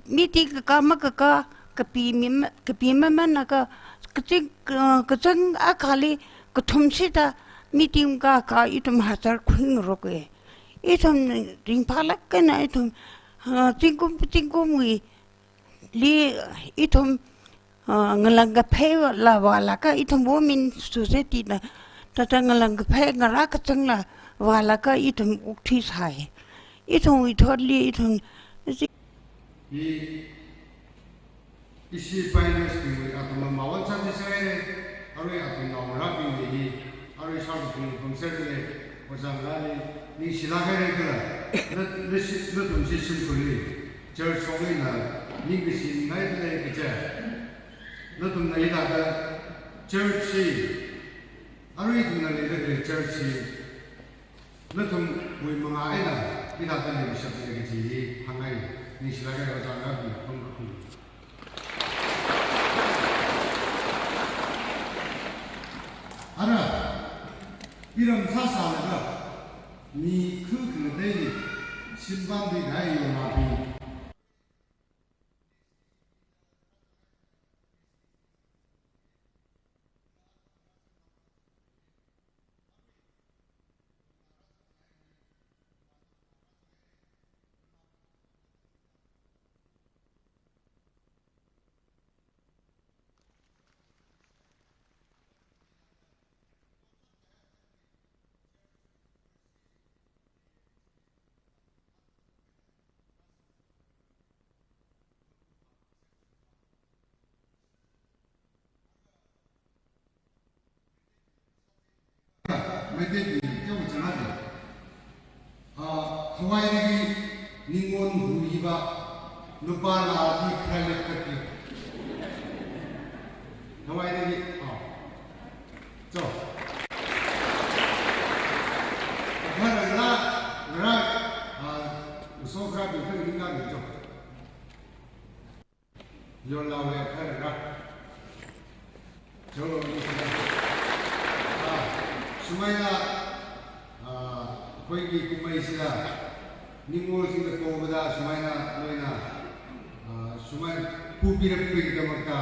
miti kama kaka kapimama naka kacang akali katumsita meeting ka itum hatar queen roke itum ringpalak kana itum tingkum wi li itum ngalanga pay la wala ka itum women society na tata ngalanga pay ngara kacang la wala ka itum ukti sai itum wi totally itum isi finance ni atau mawon saja saya hari atau nama rapi ni hari satu pun konser ni macam lari ni silakan itu lah ni tu mesti simpuli jadi soalnya na ni mesti naik naik kerja ni tu naik ada church hari itu naik ada church ni tu mui mengai lah ni tak ada ni siapa yang kerja hangai ni silakan macam rapi pun 알아, 이런 사사가 니 그대의 신방비 가요 나비. 매대기 좀 전하죠. 토와이기 닝원 후이바 누바라디 크랄레크티. 토와이기 저. 그러나 우소크라비 그 인간이죠. 열라웨 카르가 저 Sumaya koigi kumai sila ningol sing ko bada sumaya noina sumay pupirap pig kamaka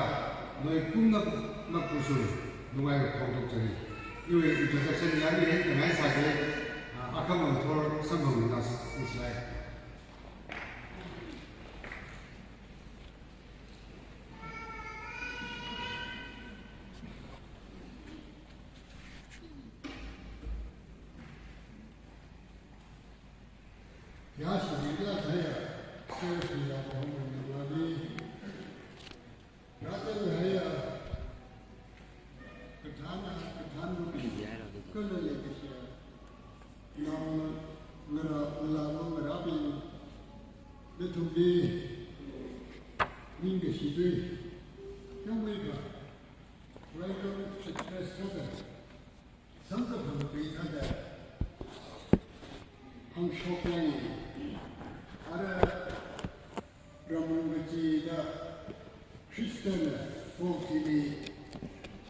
noi punna nakusul nungai khong chari yue introduction yani hen kanai sa ke akamon thor sambhav nas islai 야시리가 돼야 세우시야 보면 누가니 나도 해야 그 단도 그걸 얘기해요. 나는 나라비 내통비 민게 시대 형무이가 라이더 스트레스가 상급하는 베이카다 한쇼평이 Ara Ramangajiga Krishna Fokini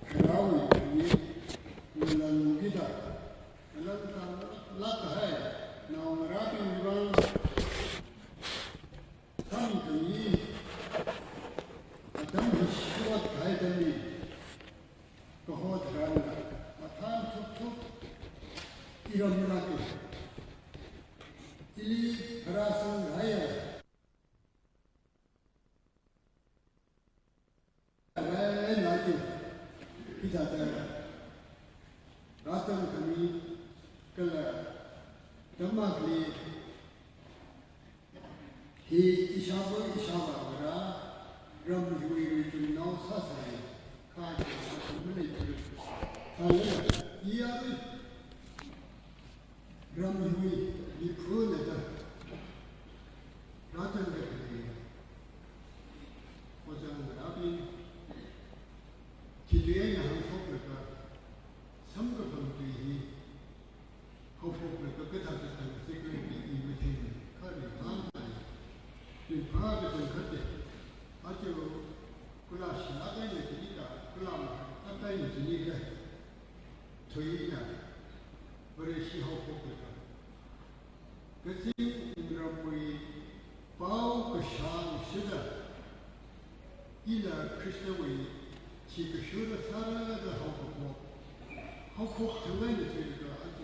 Karawi Nalangida Nalanga Lata Now Marathi Vivan Tangkhul Adam Vishwat Haidani Kahot Rana Matan Tuk Iramuraki Ili Rasan Raya Laju Kita Ratan kami Kala Damakli Hi Ishaba Vara Ram Yui to now Sasai Kaji Military Kala Iyari Ram Yui Nikuneta Ratan Gati Ojang Rabi Kiduya Hanfoka Samgapampi Hofoka Gata Security Imitation Kari Hantai in private and Kate Ajo Kulash Nagay Tika Kulam Atay Nika THOYEE Bereshi Hofoka Kasi Indra Puri Pau 个上是的，一来克什为几个学的啥的好不过，好过成为的这个就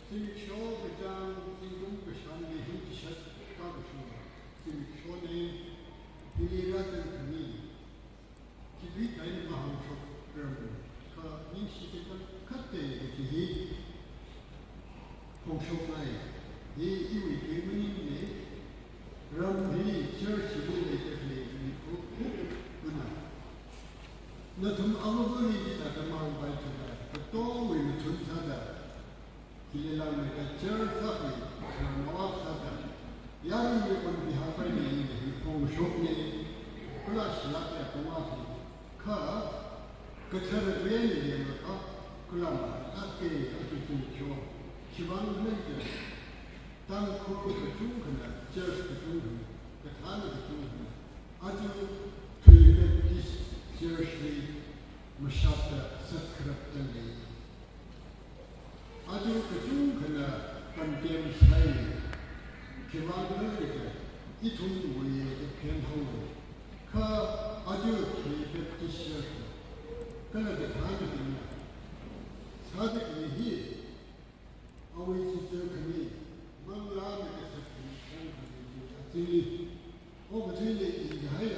这个小个讲这种个上面很几些大个说，这个说呢，第二个肯定，这对待的嘛好说，这样子，他平时这个看的这些，丰收来，因为这个呢。让你今儿是为了这个不能，那从阿拉伯里的他们摆出来，他都为了存在的，今天让那个今儿啥的，让娃啥的，亚人的问题还摆的是丰收呢，不然是那个不嘛是，可，可这个原理的嘛，可那么那个就是说，希望那个。Tangkhul ke Tangkhul, Church ke Tangkhul, Kathan ke Tangkhul. Aju THOYEE kis Church Mashata Sakraptali. Aju ke Tangkhul Pandem Sai, Kevagler ke Itung Wye ke Penhong. Ka Aju THOYEE kis Church, Kana Kathan ke Sadak Lihi, Always is there Kani. 我们拉那个是经历，我们经历厉害了，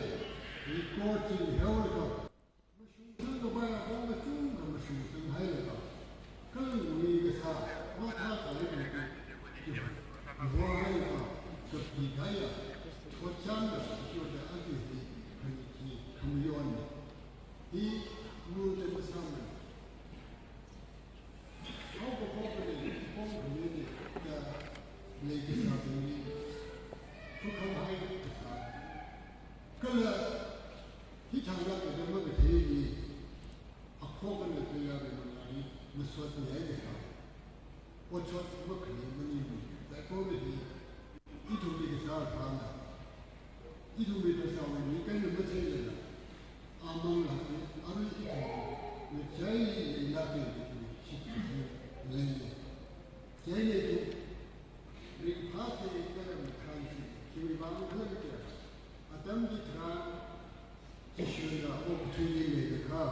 你过经历好了个，我们生个吧，我们中个么生害了个，更有一个啥，我他在那个，就是我还有个，就厉害呀，我讲的就是安全的，很远的，你路在不上面，好不好的，好不好的。那个啥东西，不可怕的啥，跟了，一场那个什么个天气，啊，可能那个那里，我说是那个啥，我说我肯定不理你，在高的地，一头那个啥啥呢，一头那个啥玩意，跟着没听见了，阿蒙那个，阿们一头，我家里那边是来的，家里头。Ring passe kalam khansi, kiwi bang khalja. Adam di tran, kishunda ok tuyi le ka.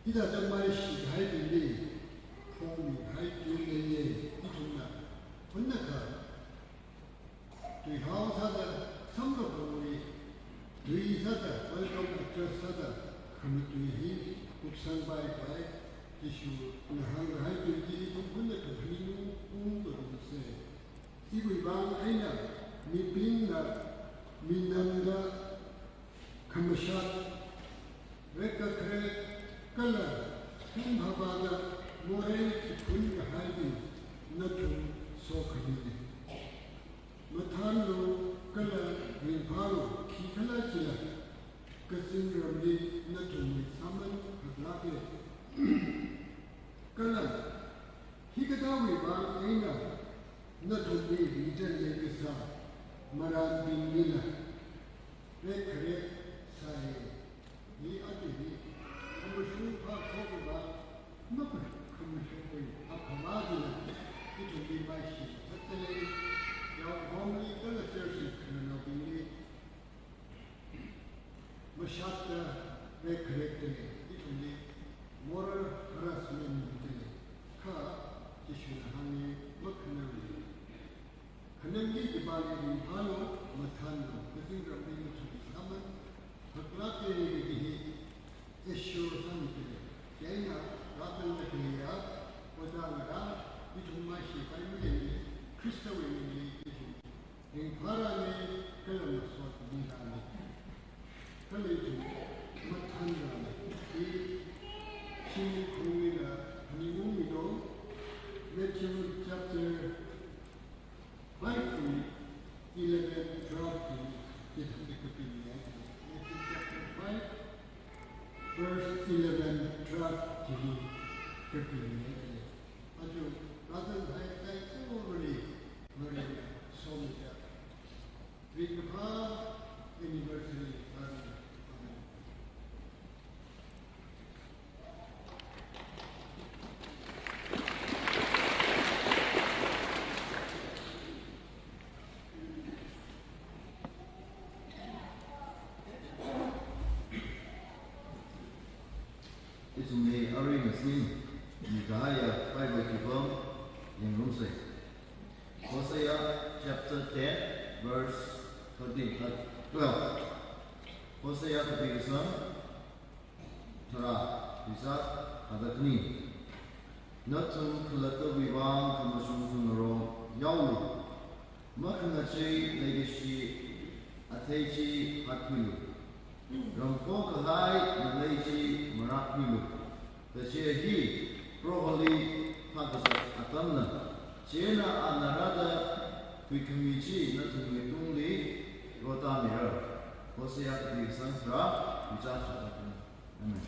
Ida damai shi hai dili, fomi hai dili le ituna. Punna ka. Tui hao sada, samlo kawai. Tui sada, welcome actor sada. Kami tui hi, uksan bai bai. Kishu nahang hai dili punna ka hinu 이거 방 아니나 미빈다 민남다 감샤 레카 크레 칼라 흠바바다 모레 군가 하이디 나tum 소카디네 마탄로 칼라 린파로 키칼라치야 그신람리 나tum 사만 하라게 칼라 히가다위 방 아니나 나도 내 리전의 그사 말한 빈이나 내 그래 사이 이 아들이 한번 수파 속으라 너무 큰 소리 아파마지나 이 둘이 마시 그때 영혼이 떨어져서 그러나 빈이 무샷다 내 그랬더니 이 둘이 뭐를 알았으면 가 기슈나 하니 먹는 Kanangi dibagi halo matano, keting rapi musuh saman, haklate ini esyo sampai. Kaya rakan lekaya, wadang itu masih kami ini Kristawi ini itu. Yang parane kalau masuk di dalam, kalau itu matano ini si kumila ni mumido, Matthew chapter 5 to 11, 12 to chapter 5, verse 11, 12 to 13. Ajo, rather than I already so much. Isumni Ari Nasim, Nidaya, Bible Kibam, in Rumse. Hosea chapter 10, verse 12. Hosea Kapigisam, Torah, Isaac, Hadakni. Natum Kulata Vivang Kamasum Funaro, Yaulu. Makanachi, Legacy, Atechi, Hatmilu. Rampo Kahai, Malaysi, Marakmilu. The Chehi, Proholi, Pakasat Atamna. Chena Anarada, Wikamichi, Natumli, Rota Mirror. Hosea Kapigisam, Torah, Isaac, Hadakni. Amen.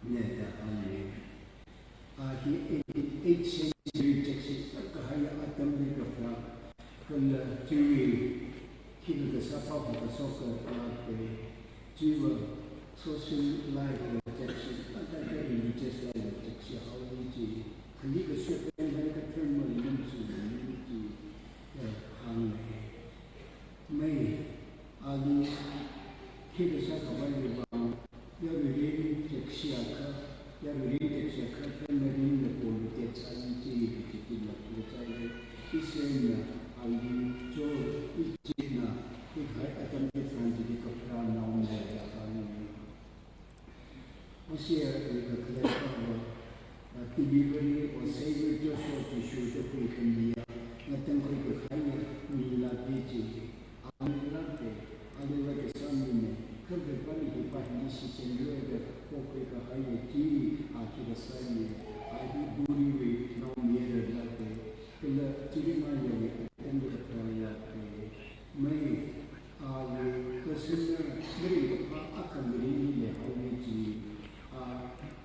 Neta Ami. He 8th century Texas, Kahaya Atamli Kapra, Kula Chewy, Kilo the Sapa of the Soccer, Chewa, social life of Texas, not that religious life of Texas, how we Kaliga Ship and Venkatram Limsu, Unity, Hang May Ali Kilo Saka Valley, Yari Texiaka. Я говорю, что как марина полетит, они те какие-то летали, и сегодня они что идти и это не французский капрал на умное они. Все это клево, delivery or save your short to shoot a quick and near, not them quick higher, we love it. I love it. I love it. Some could be funny if I had this and you had a quick higher tea after the sun. I do booty no near that day. The Tirimaya and the prayer may I consider very accompanying the holy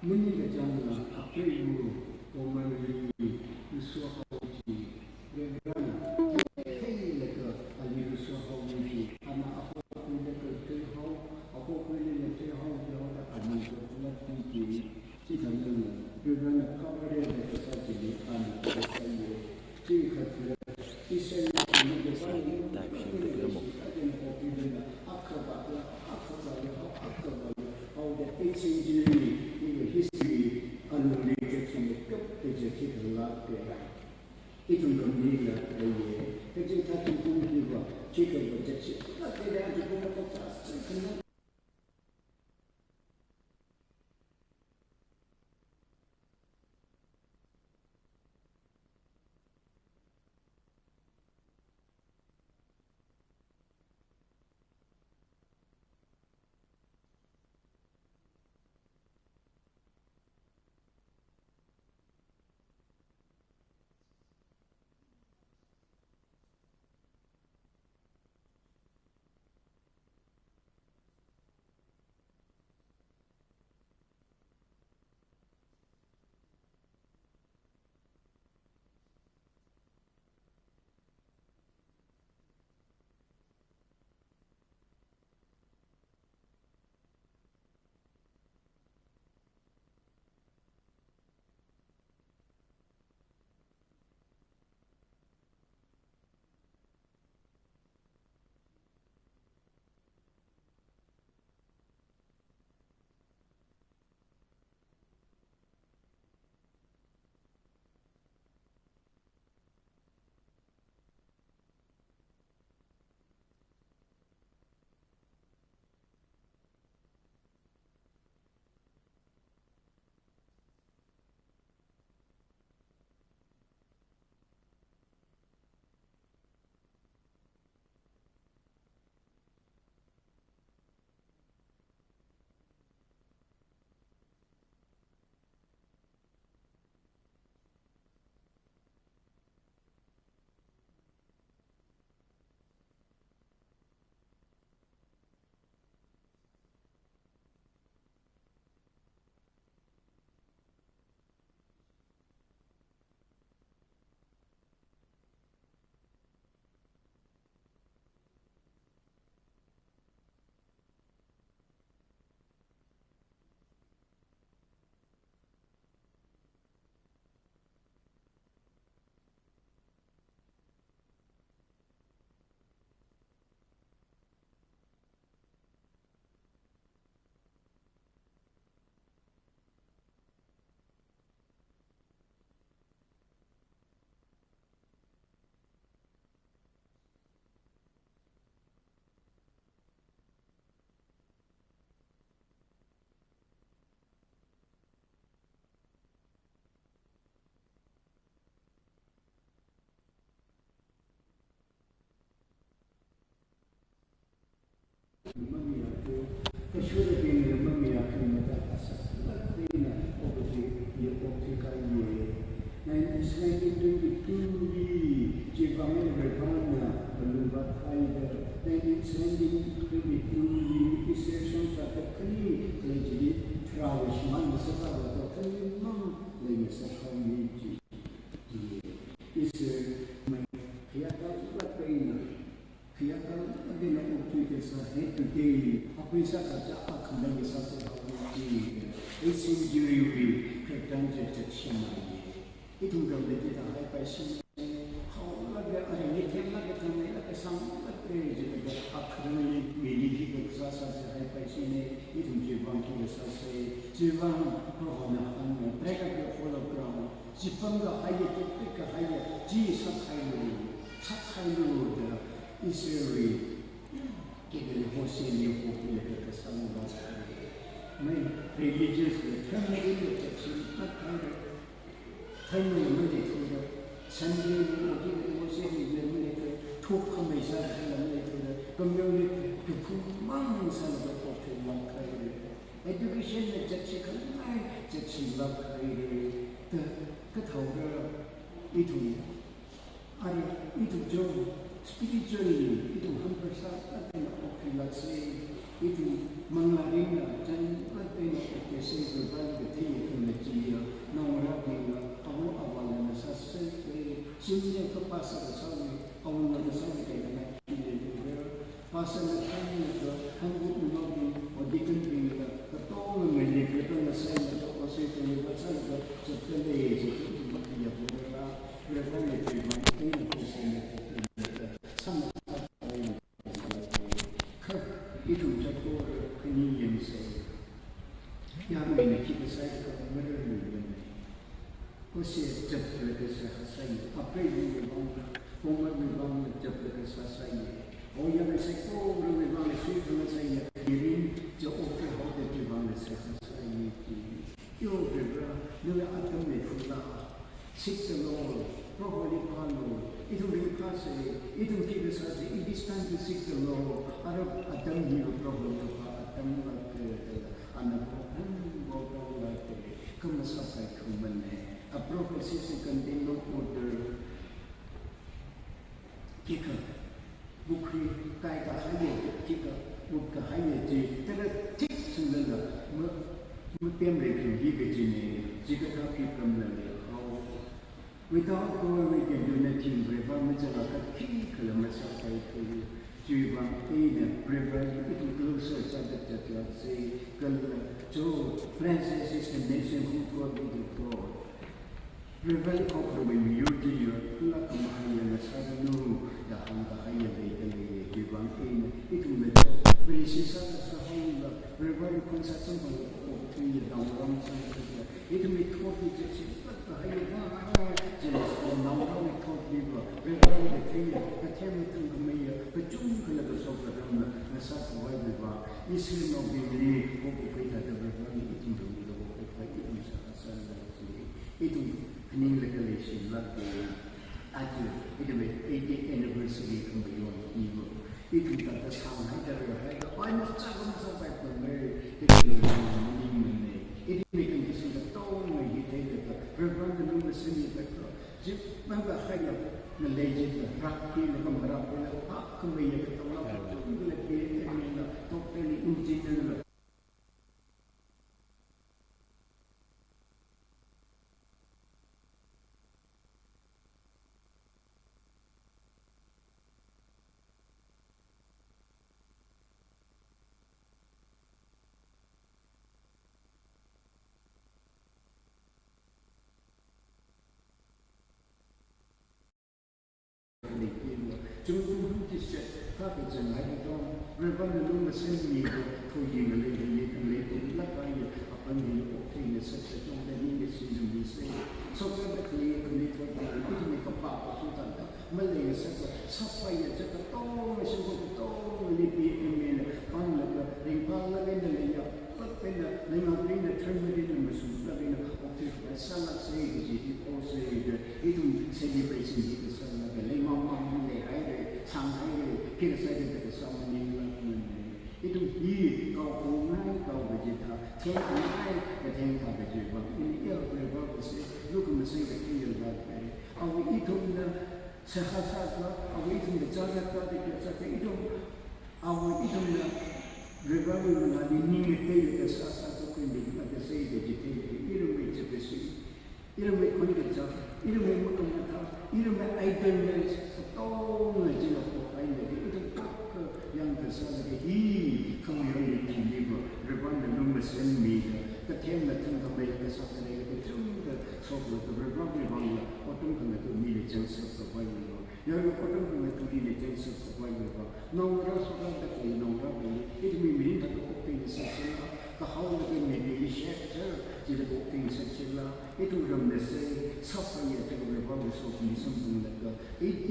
many the jungle after you commonly you saw how the grana like a little so how we and a whole like a how a whole like a how the other and not be chicken you run a cover like a Saturday and the Sunday chicken is saying the how the 8th century history unrelated from the top executive lot there. It will be like a year. It is not to give up. Chicken was just not there to go up the fast. It should have been the mummy after that assassin. But they obviously the optical year. And it's 1922, Giovanni Ravana, the Luba Tiger. 1922, the sessions at the Cree, Travis Manson. then head today, it's injury prevented it will go with the high passion. How like that, I need him like a song like a currently really exercise high passion. It will give one to the say, Jivan, and break up your full of ground. Jipang the higher to pick a higher, Jesus high road, is really given a horse in your popular sun last day. My religious terminating protection, not kind of. Sunday was eliminated, took commission eliminated, community to put months on the popular love career. Education, the Jackson, Jackson love career, the Tower, Italy. It Joe, spiritually, it will humble up and popular say, it will Mangarina, Jan, but they not the same about the tea from the Gia, no rapping. Our success, simply to pass the sorry, on the sorry, pass the time with the or didn't bring the tall and the on the side of the opposite and what's up the age some it will just go Canadian say, young men keep aside of the mirror. Usia jab lagi sahasai, apa yang memang, format memang jab lagi sahasai. Oh yang sektor memang sulit dengan saya. Diri jauh ke hotel memang sahasai. Yo berapa, nilai atom itu lah. Sikselor, proholi palo, itu berkasih, itu kita sahaja. Ini stand di sikselor, Arab atom hidup proholi atom anak bodoh lagi. Kemasai kemana? A prophecy contained no order. Kicker, Bukri, Kaika Haya, Kicker, Bukka Haya, Terra Tick to the Mutem Rekin, Higajine, Zikatapi from the without going with the unity, Revamas of a key kilometer to Jivan, Aiden, Revan, it will closer subject to say, Joe, Francis is the nation who got with the God. Revel of the beauty of Lakamahaya, the Sadanu, the Hangahaya, the Jivan, it will be British Sahara, Revel consumption of 3 years down, it will be 40 judges, but the higher the number of thought people, Revel the King, the Temple of Mayor, the Jungle of the Sovereign, the Safaway River, this will not be really occupied the Revel eating the middle of the it will Ning regulation, like the it will 80th anniversary from beyond evil. It will got the sound like why not someone so back from Mary? It will make condition the tone when he take the Reverend the Lumen City Vector. Jip Manga Haya, the legend, the rock, the Marapo, the Park, Commander, the Lapa, the top any engineer. Jumbo district, Carpets and Hydron, Reverend Luma sent me to you later, Lapaya, upon the obtain a success of the English season we say. So perfectly, it will make a papa, Sultan, Malay, Sapphire, Jackato, Machine, Libby, Emil, Panla, Rimpala, and the Laya, but then Lima bring the Trinity and Machine, Lavina, Octave, Salat say, it also it will celebrate the Sun of the Lima, Shanghai, Kirasai, the Summer it will be go night, go vegeta, take night, the tank of the Jiva. In the air, the say, look at the same thing that way. Are we eating the Sahasaka? Are we eating the Jagata? Are we eating the river? We will have the Sasaka, the say vegetarian, it'll be Japanese. It'll make Kunita, it'll make Mukamata, it'll make items, all the Jina for finding it. Nongara sokata ke nongara be it me mean that open section the how the me share jile open section la it will run say suffer yet to the body so be something like that it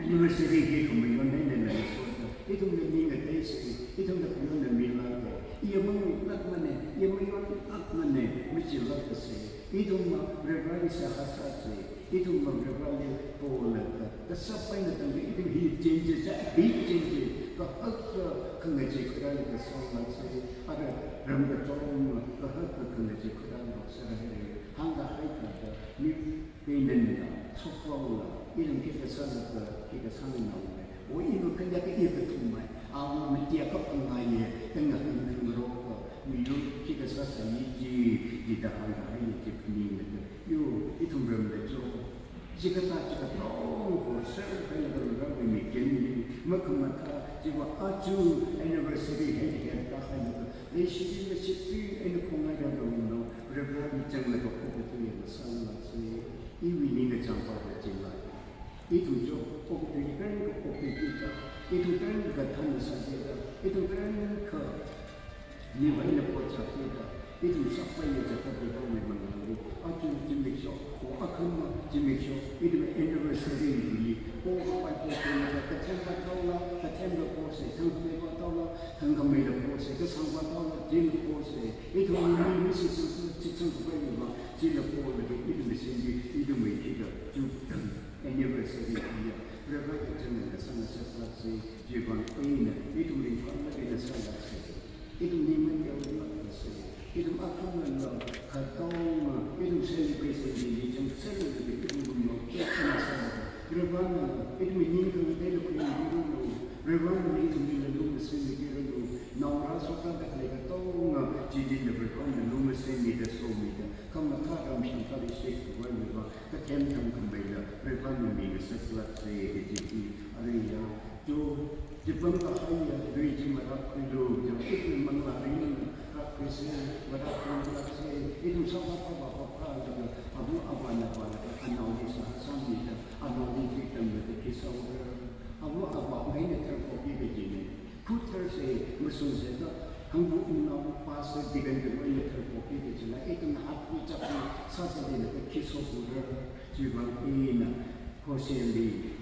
anniversary ke come yon ne la so it will mean that they say it will the mean like ye mo nak mane ye mo yon nak mane which is like to say it will revive sa hasat it will revive for the suffering that he changes big changes the other connect the song like say other remember the connect hanga haika ni penen so far ilang kita sa kita sa na o ino kanya ke ibe tumai ang media ka pangai tengah ngro milu kita sa ji da hanga hai ke pini yo itu remember jika tak tahu saya kalau mikir maka jika aju anniversary hari tak ada lesih ini pengai dah dulu berapa macam lagi apa yang salah saya ini ni campur berjalan itu jo opini kan itu kan kata saja itu kan ke ni mana pocah kita itu sampai yang cakap betul memang aju jemik akan jemik itu anniversary ini apa ketembak tahu ketembak proses ketembak tahu kami ada proses kesanggup tahu jenis proses itu ini mesti sesuatu yang jenis proses itu mesti itu mereka juga anniversary ini berapa ketembak sangat sesuatu jepang ini itu mereka ada sangat itu memang yang itu akan kata itu celebration ini jam celebration itu menolak Revan itu menyinggung dari dulu Revan itu menyinggung mesin dulu nama suka tak tahu jadi Revan dulu mesin itu semua kamu tak ramai kali sih Revan ketem kembali Revan ini sesuatu jadi ada yang tu Jepang kahaya dari jimat itu yang itu mengalami Presiden berapa itu sama apa juga apa analisis sambil analisis dan berkisah apa ini terkopi begini putar saya maksudnya hanggu unau pas dengan ini terkopi begini itu nak ucap satu dia berkisah juga ini koseli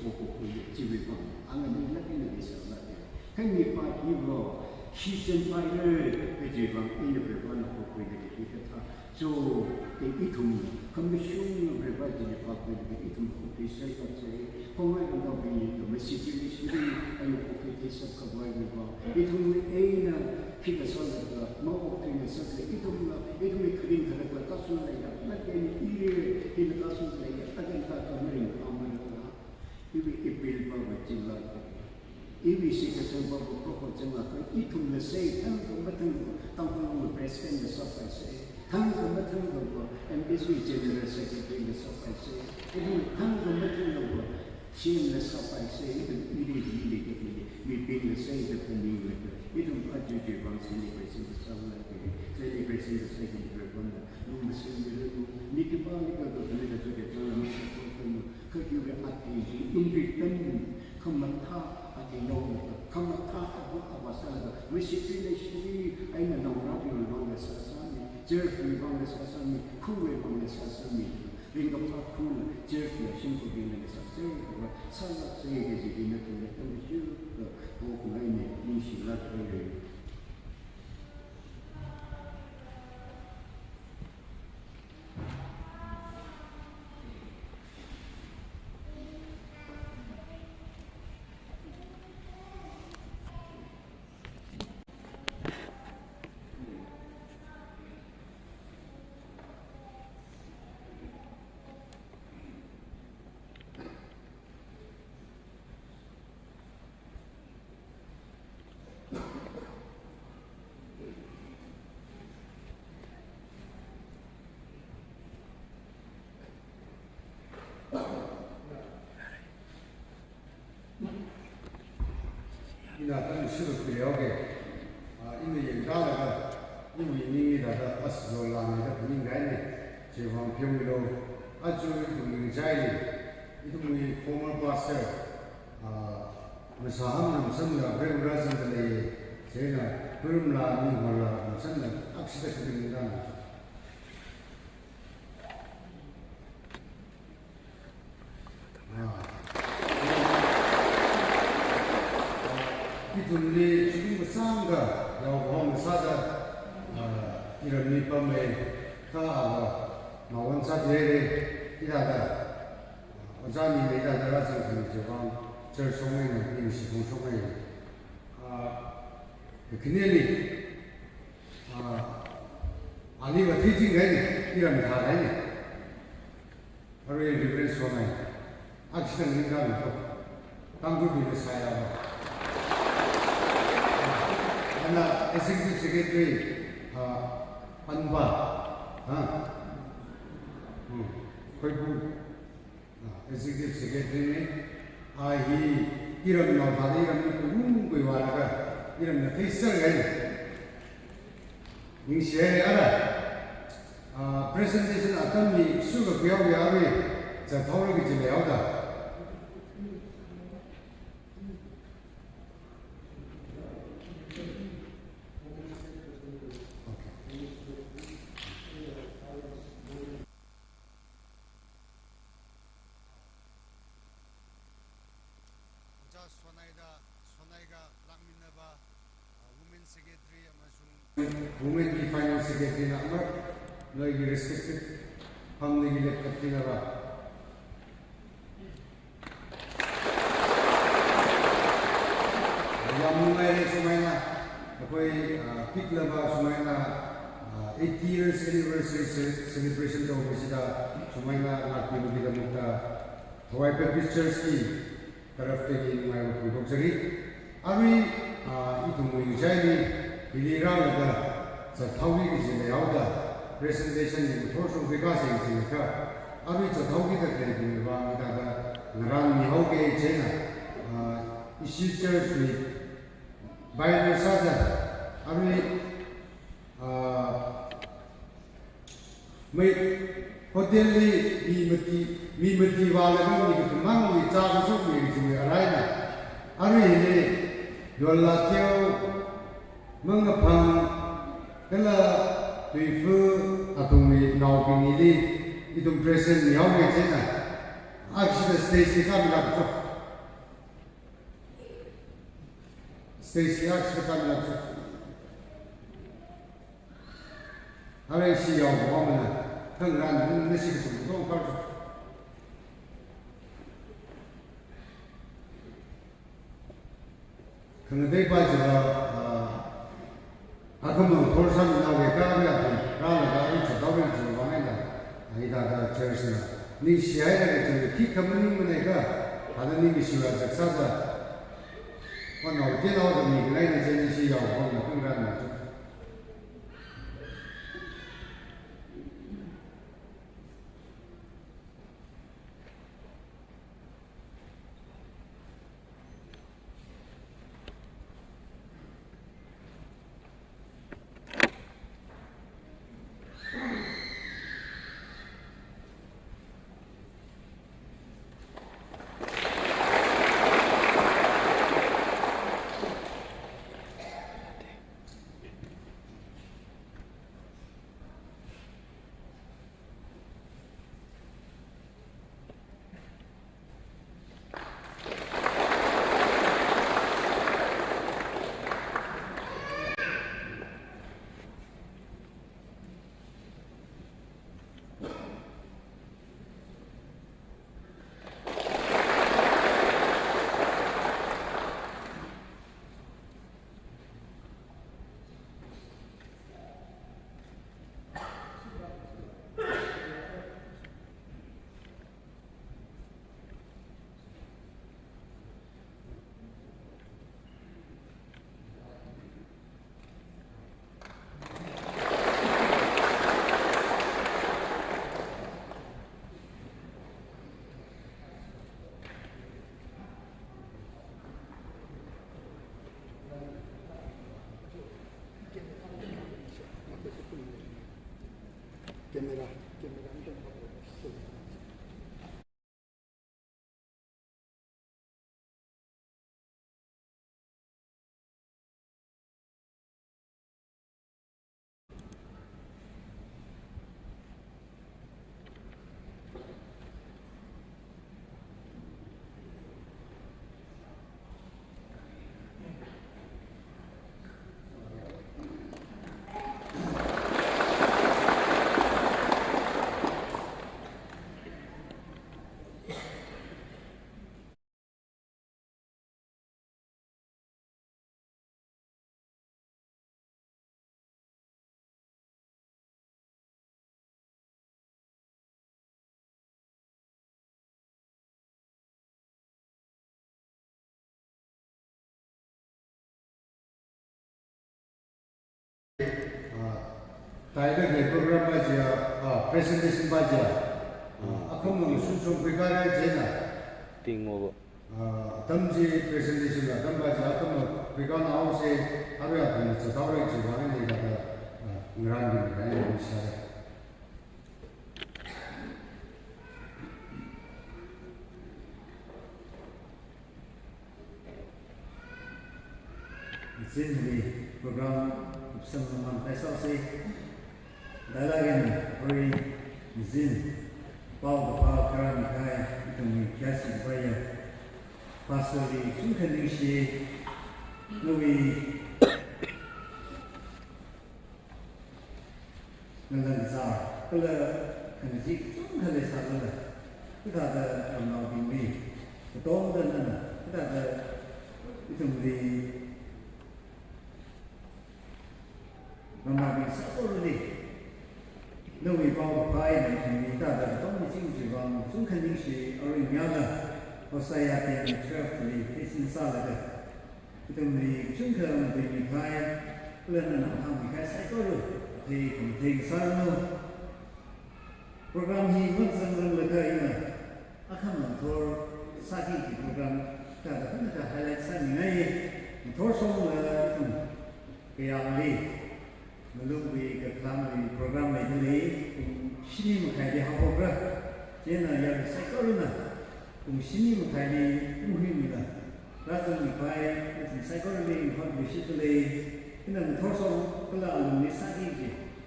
pokok jiwa angin ini bisa lagi kan ni pagi Season final pejabat ini berapa pokok ini kita so itu kami semua berapa jenis pokok itu pokok saya kata pemain orang ini masih jadi ayo pokok kita kawan itu ena kita sahaja mau kita sahaja itu mikrin kerana kasus lain nanti ini kasus lain akan tak kemarin aman ini ipil bawa jilat ini sih kesempat pokok jangan itu mesej tangkul tangkul presiden besar saya tangkul MPC General Secretary besar saya ini tangkul CM besar saya itu meeting saya itu penting itu aja bang celebration besar lagi celebration besar itu berapa lu mesti ni kembali ke negara juga jangan kerja hati independen kementar kamata apa sahaja mesti aina nongrak di bangsa sasami jerky bangsa sasami kuwe bangsa sasami ringkap pakun jerky singkut di bangsa sasami salah saya jadi nak mesti bukan ini silat ini那但是不了解因为人家那个，因为你那个20多人的不应该的，这方平为了，就同在的，一同为former pastor， Masaham samla berulas antale sena kurumla ni wala samla aksida kudingan. Itu ni cuma sangga yang orang sada iram ni pamai kah mawan sadere tidak ada. Orang ni tidak ada rasa macam这说明了那个系统说明肯定的那个推进来的，依然没他来的，而且有人说呢，其实人家没做，当初就是啥呀？那executive secretary安巴恢复executive secretary呢이름 나와도 이름 누구 와라가 이름 나 페이스를 닝시에 알아 presentation 어떤 미 수가 배우게 하면 자 토론이 좀 배우다 Women di finance secretary na lagi respected हम लगी लेकर ना Yamungai Sumaina, Apoy Piklava Sumaina, 80 years anniversary celebration of Visita, Sumaina, Nakilu Vidamuta, Hawaii Baptist Church Key, Karafte, my Boxery, Ari, Itumu Yujai, Ilira, Zatawi is in the outer presentation in the course of Vegas in the car. Ari Zatawi the Clay in the Naran Mihoke Chena, Ishi Church with Bible Sada, Ari made Hotelli, Mimati Vala, Mangi, Tavi, Arena, Ari, Yolatio, Mangapang, Kella, Tuifu, Atumi, Naupinili, Itum present, Yaume Chena, actually, Stacy coming up. Stacy actually coming up. I see your woman, turn around, this is some don't cut. Can they buy I come on, for some now we got it, rather than double to one I got church. Nishi, I keep coming when they got. I don't need issue as a successor. One of the general, the ladies and she are on the program. 다이더 그 프로그램 바지야 프레젠테이션 바지야 아까는 순수 비가를 제나 띵고 담지 프레젠테이션과 담바지 아까는 비가 나오세 하루에 앞에 저 다루에 지방에 내가 그런 게 아니고 시작해 Sini program bersama Pasal si dalagan hari izin bau keran kai itu mikasi bayar pasal di sukan isi nubi ngelang zar kalau kenji sukan le sahaja kita ada amal bimi betul dan kita ada itu di Mama satu ni, nawi bawa pai ni kita ada tahun ini juga, sungkan ini si orang nyala, saya ada travel ni, kesin salah kita ni sungkan ni pai, lalu nak kami kai saya kalau di penting salah program ni macam lembaga ini, akan mentor sakit program kita ada kita highlight saya ni, mentor semua itu yang ni. Melalui keklaman program ini, sini mengkaji apa berat, jena yang saya koruna, sini mengkaji muhim lah. Rasa mengkaji, saya koruna infak bisitu le, ini mentorsong kalau alumni sakit,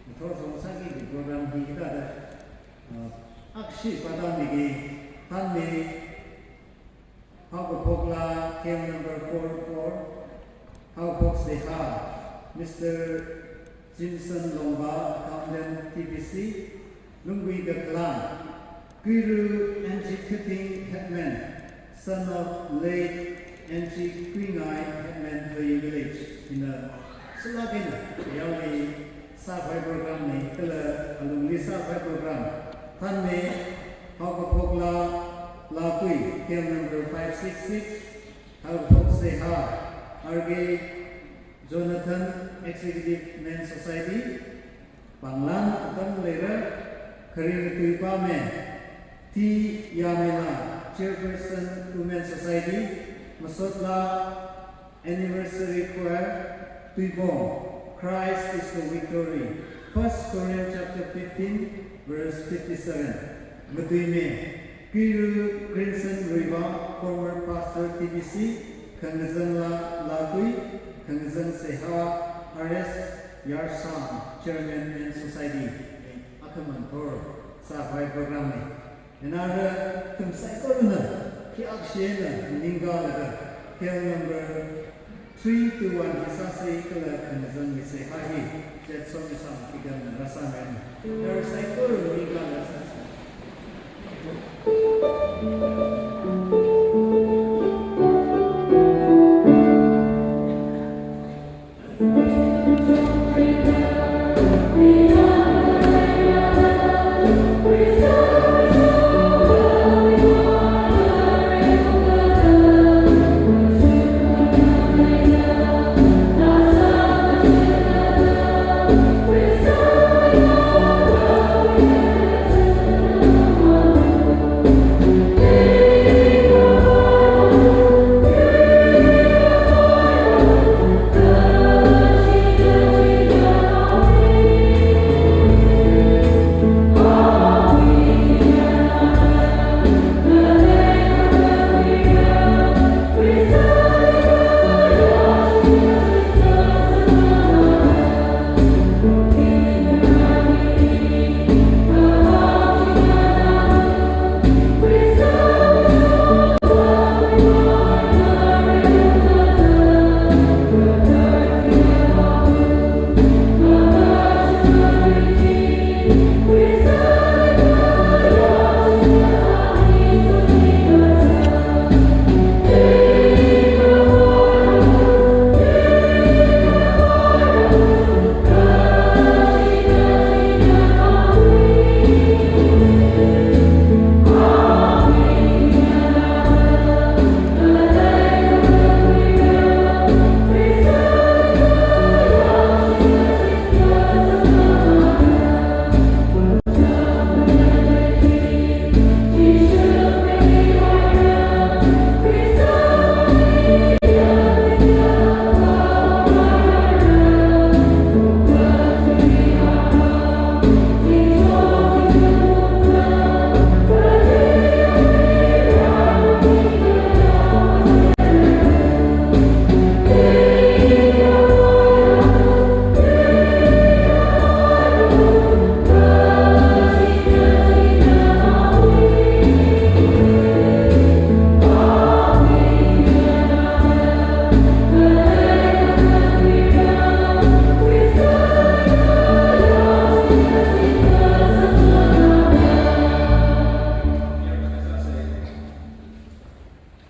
mentorsong sakit program kita ada aksi pada lagi, tadi, how pokla came number 44, how pok seha, Mr. Jinson Lomba, accountant TPC, Lungwi Gaklan, Guru executing headman, son of late NG Queenai headman THOYEE village in a Sulagina, Yawi Safai program ni, kala alumni Safai program, Tanme, Hawkapokla, Lakui, came number 566, Hawkapok Seha, RG Jonathan, Executive Men's Society, Banglan, Atam Lera, Karim Tuipame, T. Yamela, Chairperson, Women's Society, Masotla, Anniversary Choir, Tuipong, Christ is the Victory, 1 Corinthians chapter 15, verse 57, Matuime, Kiru Crimson Riva, former pastor TBC, Kangazanla Lakui, Kangzang Seha RS Yarsan, Chairman and Society, Akamantor, Safai program ni. Another Tumsai Corona, Kiakshiena, Ningalaga, Kel number 321, Hisasi, Kala Kangzang Sehahi, Jetson Sam Kigan Rasaman. There is a Corona Ningalaga.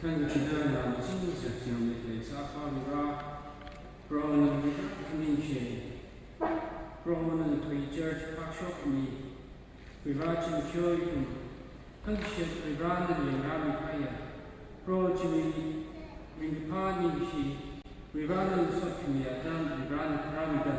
Tangkhul chidana ching sa chiam le sa pa ra Brown community Brown and Tui Church Pakshop me Virachin Kyoy Kanshet Vibrand and Rami Kaya Pro Jimmy Vingapani Shi Vibrand Sotmi Adam Vibrand Ramida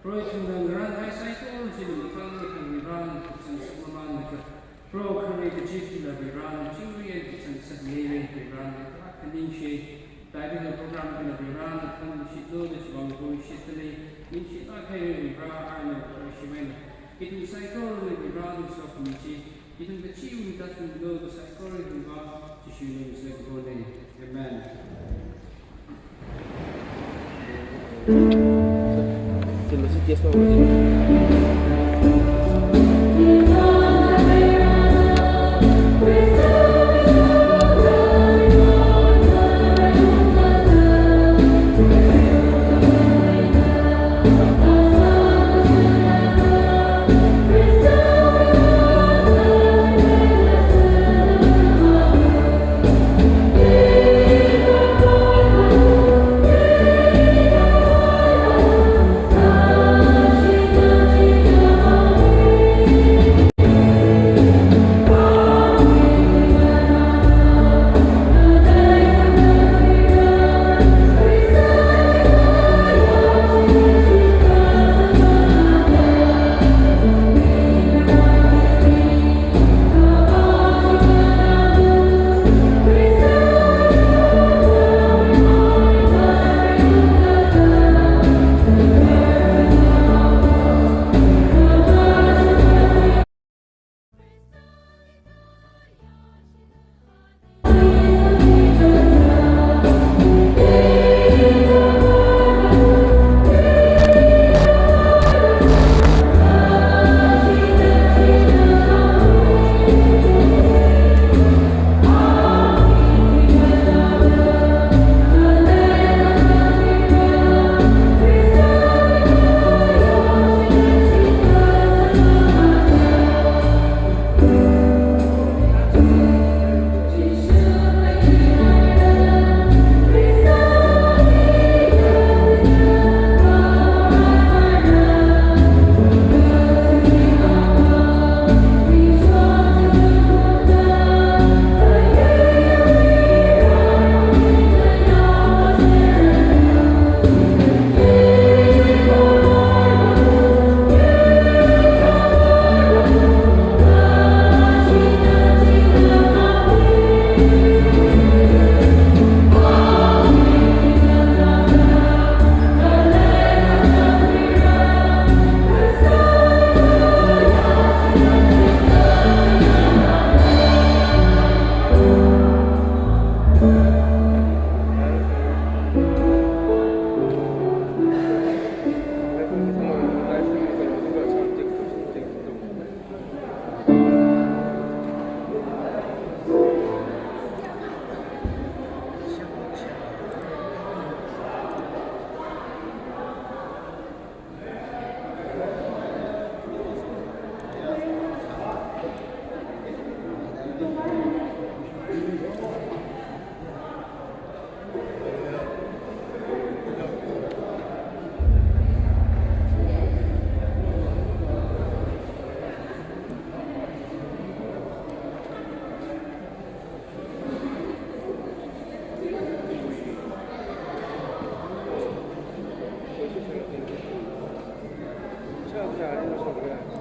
Pro Tunang Grand High Cycle Jimmy Kanga and Vibrand Sumaman Pro Kare the Chief of Vibrand Chingri and Satneve Vibrand Kaninshi Diving the program in the Vibrand and Shito the Chibango Shitali in Shitaka Vibra Arno Shimen. It is psychology Vibrand of Michi. It is the chief that will know the psychology of God to show you is like God name. Amen. 자, 아니면